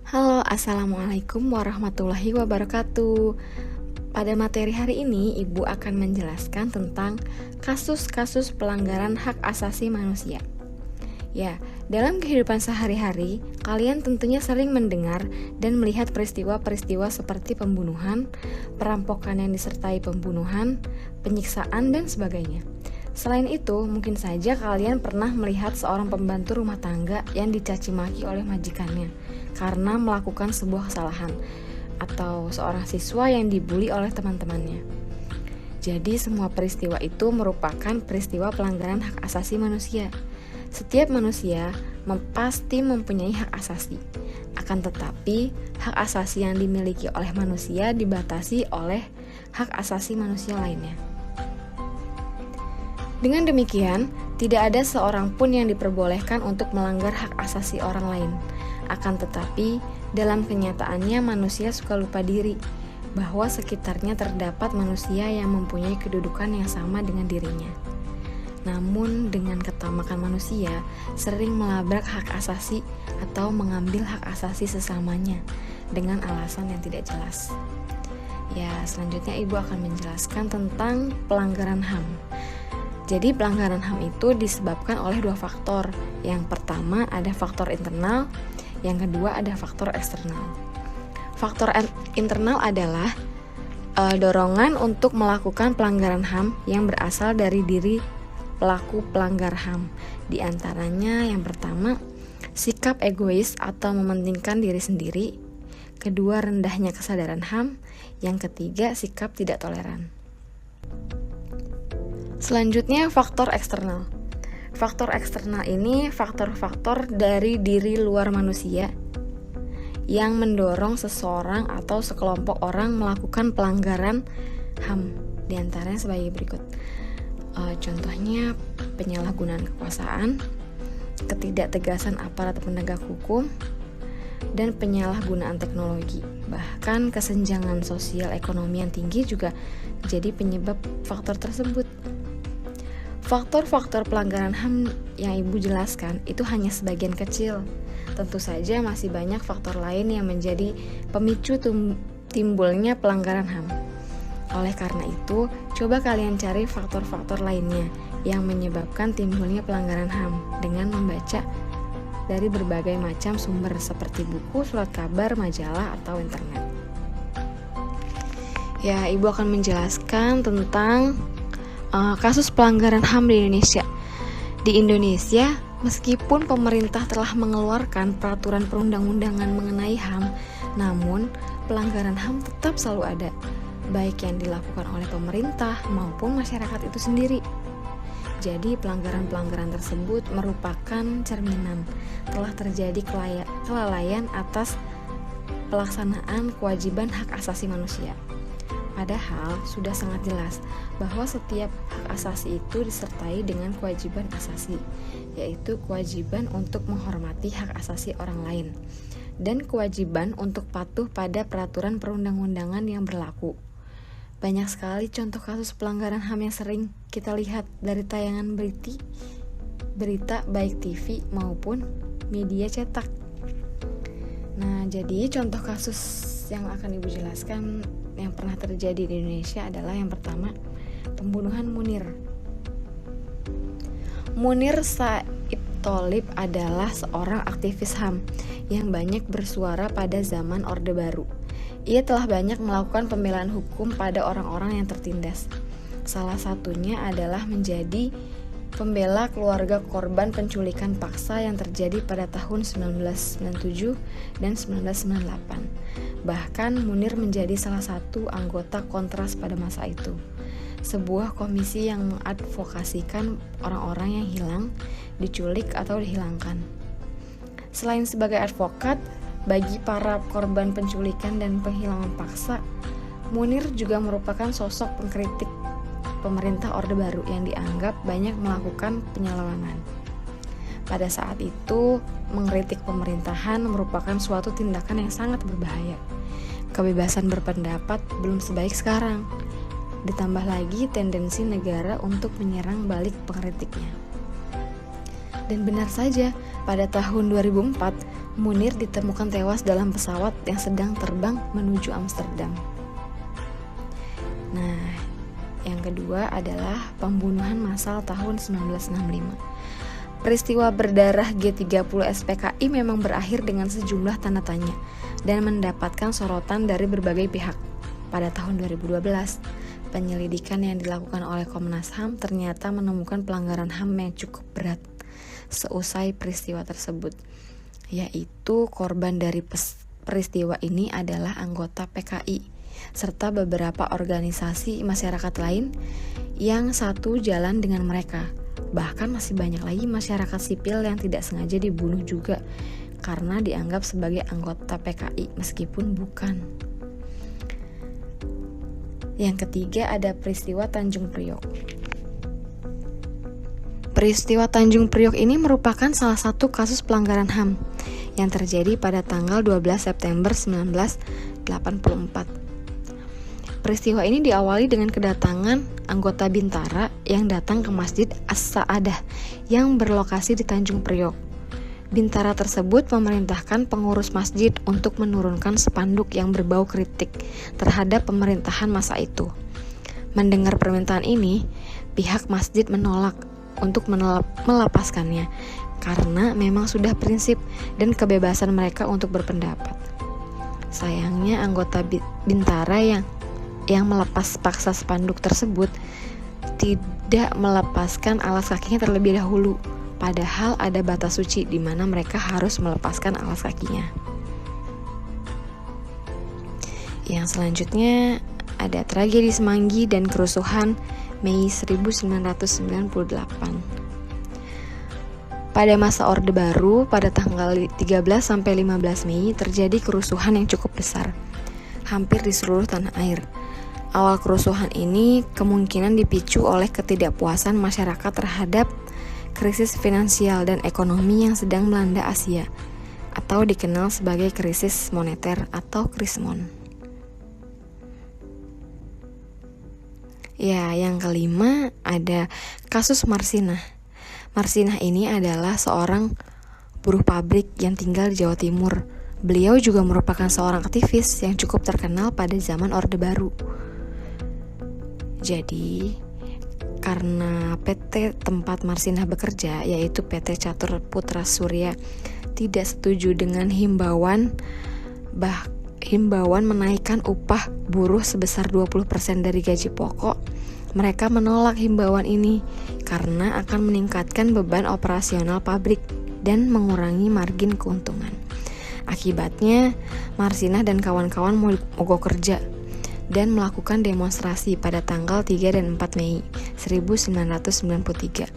Halo, Assalamualaikum warahmatullahi wabarakatuh. Pada materi hari ini, Ibu akan menjelaskan tentang kasus-kasus pelanggaran hak asasi manusia. Ya, dalam kehidupan sehari-hari, kalian tentunya sering mendengar dan melihat peristiwa-peristiwa seperti pembunuhan, perampokan yang disertai pembunuhan, penyiksaan, dan sebagainya. Selain itu, mungkin saja kalian pernah melihat seorang pembantu rumah tangga yang dicaci maki oleh majikannya karena melakukan sebuah kesalahan, atau seorang siswa yang dibuli oleh teman-temannya. Jadi semua peristiwa itu merupakan peristiwa pelanggaran hak asasi manusia. Setiap manusia pasti mempunyai hak asasi. Akan tetapi, hak asasi yang dimiliki oleh manusia dibatasi oleh hak asasi manusia lainnya. Dengan demikian, tidak ada seorang pun yang diperbolehkan untuk melanggar hak asasi orang lain. Akan tetapi, dalam kenyataannya manusia suka lupa diri bahwa sekitarnya terdapat manusia yang mempunyai kedudukan yang sama dengan dirinya. Namun, dengan ketamakan manusia sering melabrak hak asasi atau mengambil hak asasi sesamanya dengan alasan yang tidak jelas. Ya, selanjutnya Ibu akan menjelaskan tentang pelanggaran HAM. Jadi pelanggaran HAM itu disebabkan oleh dua faktor. Yang pertama ada faktor internal, yang kedua ada faktor eksternal. Faktor internal adalah dorongan untuk melakukan pelanggaran HAM yang berasal dari diri pelaku pelanggar HAM. Di antaranya yang pertama, sikap egois atau mementingkan diri sendiri. Kedua, rendahnya kesadaran HAM. Yang ketiga, sikap tidak toleran. Selanjutnya, faktor eksternal. Faktor eksternal ini faktor-faktor dari diri luar manusia yang mendorong seseorang atau sekelompok orang melakukan pelanggaran HAM. Di antaranya sebagai berikut. Contohnya, penyalahgunaan kekuasaan, ketidaktegasan aparat penegak hukum, dan penyalahgunaan teknologi. Bahkan kesenjangan sosial ekonomi yang tinggi juga jadi penyebab faktor tersebut. Faktor-faktor pelanggaran HAM yang Ibu jelaskan itu hanya sebagian kecil. Tentu saja masih banyak faktor lain yang menjadi pemicu timbulnya pelanggaran HAM. Oleh karena itu, coba kalian cari faktor-faktor lainnya yang menyebabkan timbulnya pelanggaran HAM dengan membaca dari berbagai macam sumber seperti buku, surat kabar, majalah, atau internet. Ya, Ibu akan menjelaskan tentang kasus pelanggaran HAM di Indonesia. Di Indonesia, meskipun pemerintah telah mengeluarkan peraturan perundang-undangan mengenai HAM, namun pelanggaran HAM tetap selalu ada, baik yang dilakukan oleh pemerintah maupun masyarakat itu sendiri. Jadi pelanggaran-pelanggaran tersebut merupakan cerminan telah terjadi kelalaian atas pelaksanaan kewajiban hak asasi manusia. Padahal sudah sangat jelas bahwa setiap hak asasi itu disertai dengan kewajiban asasi, yaitu kewajiban untuk menghormati hak asasi orang lain dan kewajiban untuk patuh pada peraturan perundang-undangan yang berlaku. Banyak sekali contoh kasus pelanggaran HAM yang sering kita lihat dari tayangan berita baik TV maupun media cetak. Nah, jadi contoh kasus yang akan Ibu jelaskan yang pernah terjadi di Indonesia adalah yang pertama, pembunuhan Munir. Munir Said Tholib adalah seorang aktivis HAM yang banyak bersuara pada zaman Orde Baru. Ia telah banyak melakukan pembelaan hukum pada orang-orang yang tertindas. Salah satunya adalah menjadi pembela keluarga korban penculikan paksa yang terjadi pada tahun 1997 dan 1998. Bahkan Munir menjadi salah satu anggota Kontras pada masa itu, sebuah komisi yang mengadvokasikan orang-orang yang hilang, diculik atau dihilangkan. Selain sebagai advokat bagi para korban penculikan dan penghilangan paksa, Munir juga merupakan sosok pengkritik pemerintah Orde Baru yang dianggap banyak melakukan penyelewengan. Pada saat itu, mengkritik pemerintahan merupakan suatu tindakan yang sangat berbahaya. Kebebasan berpendapat belum sebaik sekarang. Ditambah lagi tendensi negara untuk menyerang balik pengkritiknya. Dan benar saja, pada tahun 2004, Munir ditemukan tewas dalam pesawat yang sedang terbang menuju Amsterdam. Nah, yang kedua adalah pembunuhan massal tahun 1965. Peristiwa berdarah G30 SPKI memang berakhir dengan sejumlah tanda tanya dan mendapatkan sorotan dari berbagai pihak. Pada tahun 2012, penyelidikan yang dilakukan oleh Komnas HAM ternyata menemukan pelanggaran HAM yang cukup berat seusai peristiwa tersebut, yaitu korban dari peristiwa ini adalah anggota PKI serta beberapa organisasi masyarakat lain yang satu jalan dengan mereka. Bahkan masih banyak lagi masyarakat sipil yang tidak sengaja dibunuh juga karena dianggap sebagai anggota PKI meskipun bukan. Yang ketiga ada peristiwa Tanjung Priok. Peristiwa Tanjung Priok ini merupakan salah satu kasus pelanggaran HAM yang terjadi pada tanggal 12 September 1984. Peristiwa ini diawali dengan kedatangan anggota Bintara yang datang ke Masjid As-Sa'adah yang berlokasi di Tanjung Priok. Bintara tersebut memerintahkan pengurus masjid untuk menurunkan spanduk yang berbau kritik terhadap pemerintahan masa itu. Mendengar permintaan ini, pihak masjid menolak untuk melepaskannya karena memang sudah prinsip dan kebebasan mereka untuk berpendapat. Sayangnya anggota Bintara yang melepas paksa spanduk tersebut tidak melepaskan alas kakinya terlebih dahulu, padahal ada batas suci di mana mereka harus melepaskan alas kakinya. Yang selanjutnya ada tragedi Semanggi dan kerusuhan Mei 1998. Pada masa Orde Baru, pada tanggal 13 sampai 15 Mei terjadi kerusuhan yang cukup besar, hampir di seluruh tanah air. Awal kerusuhan ini kemungkinan dipicu oleh ketidakpuasan masyarakat terhadap krisis finansial dan ekonomi yang sedang melanda Asia, atau dikenal sebagai krisis moneter atau krismon. Ya, yang kelima ada kasus Marsinah. Marsinah ini adalah seorang buruh pabrik yang tinggal di Jawa Timur. Beliau juga merupakan seorang aktivis yang cukup terkenal pada zaman Orde Baru. Jadi, karena PT tempat Marsinah bekerja, yaitu PT Catur Putra Surya, tidak setuju dengan himbauan menaikkan upah buruh sebesar 20% dari gaji pokok, mereka menolak himbauan ini karena akan meningkatkan beban operasional pabrik dan mengurangi margin keuntungan. Akibatnya, Marsinah dan kawan-kawan mogok kerja dan melakukan demonstrasi pada tanggal 3 dan 4 Mei 1993.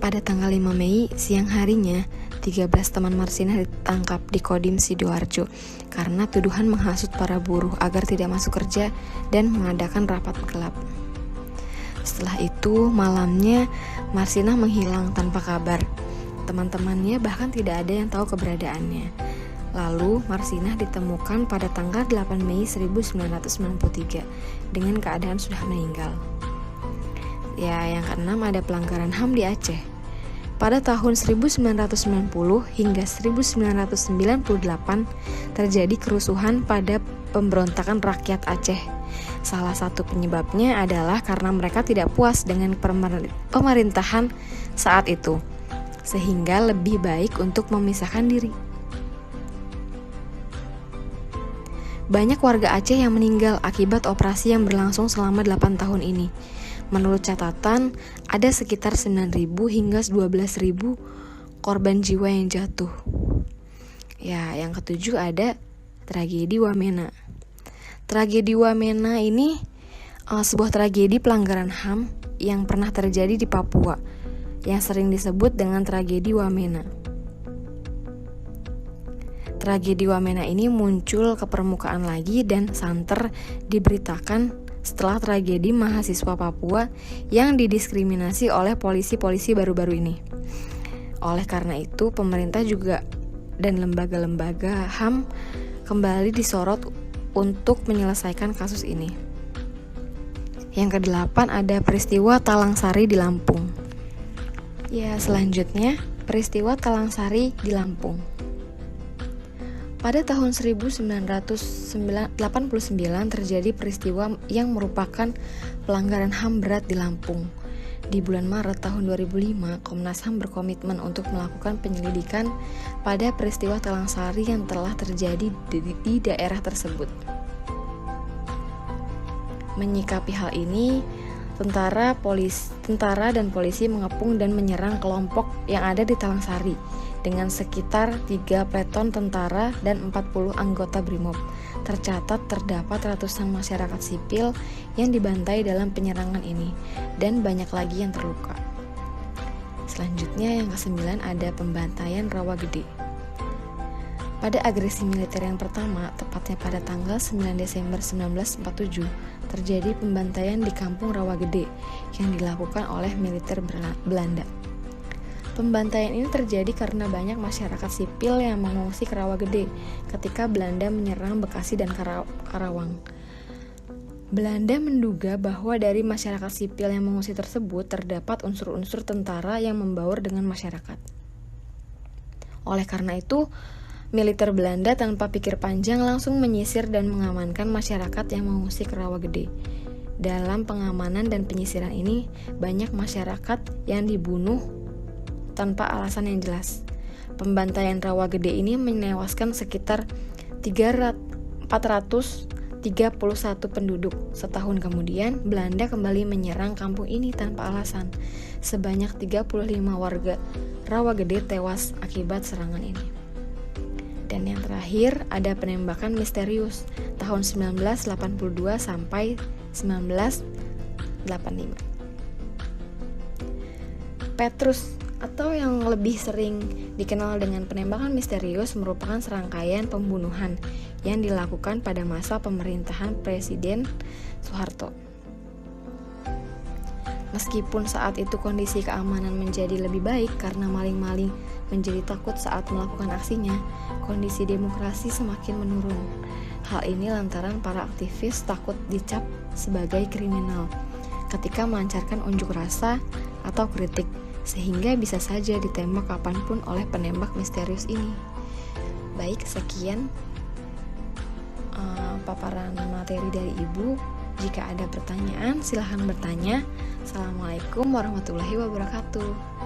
Pada tanggal 5 Mei siang harinya, 13 teman Marsinah ditangkap di Kodim Sidoarjo karena tuduhan menghasut para buruh agar tidak masuk kerja dan mengadakan rapat gelap. Setelah itu, malamnya Marsinah menghilang tanpa kabar. Teman-temannya bahkan tidak ada yang tahu keberadaannya. Lalu, Marsinah ditemukan pada tanggal 8 Mei 1993 dengan keadaan sudah meninggal. Ya, yang keenam ada pelanggaran HAM di Aceh. Pada tahun 1990 hingga 1998 terjadi kerusuhan pada pemberontakan rakyat Aceh. Salah satu penyebabnya adalah karena mereka tidak puas dengan pemerintahan saat itu, sehingga lebih baik untuk memisahkan diri. Banyak warga Aceh yang meninggal akibat operasi yang berlangsung selama 8 tahun ini. Menurut catatan, ada sekitar 9.000 hingga 12.000 korban jiwa yang jatuh. Ya, yang ketujuh ada tragedi Wamena. Tragedi Wamena ini sebuah tragedi pelanggaran HAM yang pernah terjadi di Papua, yang sering disebut dengan tragedi Wamena. Tragedi Wamena ini muncul ke permukaan lagi dan santer diberitakan setelah tragedi mahasiswa Papua yang didiskriminasi oleh polisi-polisi baru-baru ini. Oleh karena itu, pemerintah juga dan lembaga-lembaga HAM kembali disorot untuk menyelesaikan kasus ini. Yang kedelapan ada peristiwa Talang Sari di Lampung. Ya, selanjutnya Peristiwa Talang Sari di Lampung. Pada tahun 1989 terjadi peristiwa yang merupakan pelanggaran HAM berat di Lampung. Di bulan Maret tahun 2005, Komnas HAM berkomitmen untuk melakukan penyelidikan pada peristiwa Talang Sari yang telah terjadi di daerah tersebut. Menyikapi hal ini, tentara dan polisi mengepung dan menyerang kelompok yang ada di Talang Sari dengan sekitar 3 peleton tentara dan 40 anggota BRIMOB. Tercatat terdapat ratusan masyarakat sipil yang dibantai dalam penyerangan ini dan banyak lagi yang terluka. Selanjutnya yang ke-9 ada pembantaian Rawagede. Pada agresi militer yang pertama, tepatnya pada tanggal 9 Desember 1947, terjadi pembantaian di kampung Rawagede yang dilakukan oleh militer Belanda. Pembantaian ini terjadi karena banyak masyarakat sipil yang mengungsi ke Rawagede ketika Belanda menyerang Bekasi dan Karawang. Belanda menduga bahwa dari masyarakat sipil yang mengungsi tersebut terdapat unsur-unsur tentara yang membaur dengan masyarakat. Oleh karena itu, militer Belanda tanpa pikir panjang langsung menyisir dan mengamankan masyarakat yang mengungsi ke Rawagede. Dalam pengamanan dan penyisiran ini, banyak masyarakat yang dibunuh tanpa alasan yang jelas. Pembantaian Rawagede ini menewaskan sekitar 431 penduduk. Setahun kemudian, Belanda kembali menyerang kampung ini tanpa alasan. Sebanyak 35 warga Rawagede tewas akibat serangan ini. Dan yang terakhir ada penembakan misterius tahun 1982 sampai 1985. Petrus atau yang lebih sering dikenal dengan penembakan misterius merupakan serangkaian pembunuhan yang dilakukan pada masa pemerintahan Presiden Soeharto. Meskipun saat itu kondisi keamanan menjadi lebih baik karena maling-maling menjadi takut saat melakukan aksinya, kondisi demokrasi semakin menurun. Hal ini lantaran para aktivis takut dicap sebagai kriminal ketika melancarkan unjuk rasa atau kritik, sehingga bisa saja ditembak kapanpun oleh penembak misterius ini. Baik, sekian paparan materi dari Ibu. Jika ada pertanyaan, silahkan bertanya. Assalamualaikum warahmatullahi wabarakatuh.